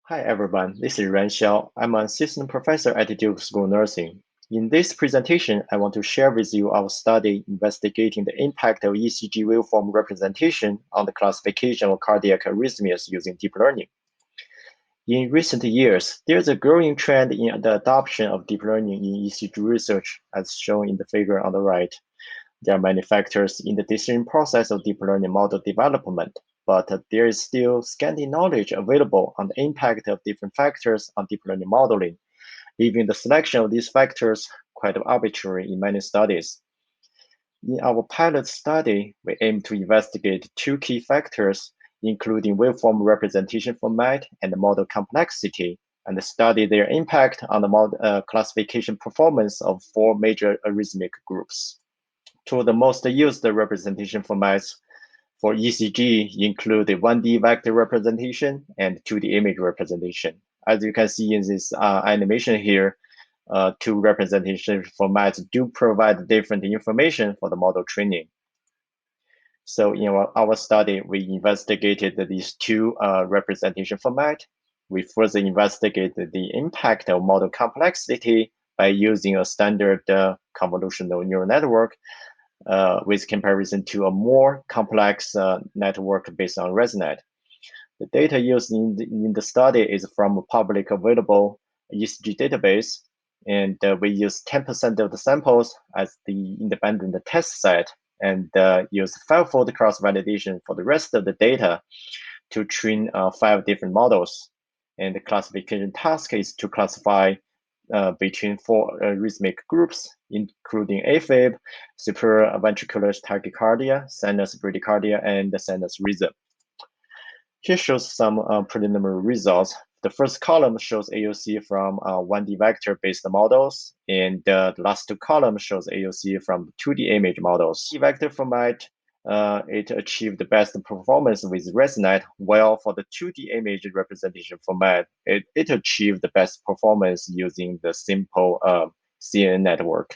Hi everyone, this is Ren Xiao. I'm an assistant professor at Duke School of Nursing. In this presentation, I want to share with you our study investigating the impact of ECG waveform representation on the classification of cardiac arrhythmias using deep learning. In recent years, there's a growing trend in the adoption of deep learning in ECG research, as shown in the figure on the right. There are many factors in the decision process of deep learning model development, but there is still scanty knowledge available on the impact of different factors on deep learning modeling, leaving the selection of these factors quite arbitrary in many studies. In our pilot study, we aim to investigate two key factors, including waveform representation format and model complexity, and study their impact on the model classification performance of four major arrhythmic groups. Two of the most used representation formats for ECG include the 1D vector representation and 2D image representation. As you can see in this animation here, two representation formats do provide different information for the model training. So in our study, we investigated these two representation formats. We further investigated the impact of model complexity by using a standard convolutional neural network with comparison to a more complex network based on ResNet. The data used in the study is from a public available ECG database, and we use 10% of the samples as the independent test set and use five-fold cross-validation for the rest of the data to train 5 different models. And the classification task is to classify between 4 rhythmic groups, including AFib, supraventricular tachycardia, sinus bradycardia, and the sinus rhythm. Here shows some preliminary results. The first column shows AUC from 1D vector-based models, and the last two columns shows AUC from 2D image models. The vector format, it achieved the best performance with ResNet, while for the 2D image representation format, it achieved the best performance using the simple CNN network.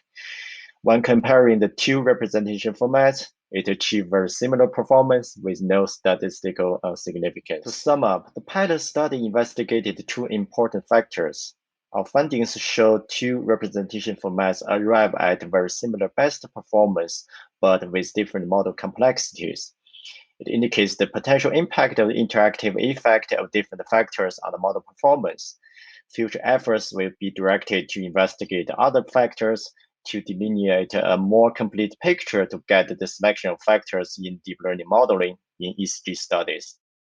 When comparing the two representation formats, it achieved very similar performance with no statistical significance. To sum up, the pilot study investigated two important factors. Our findings show two representation formats arrive at very similar best performance, but with different model complexities. It indicates the potential impact of the interactive effect of different factors on the model performance. Future efforts will be directed to investigate other factors to delineate a more complete picture to get the selection of factors in deep learning modeling in ECG studies.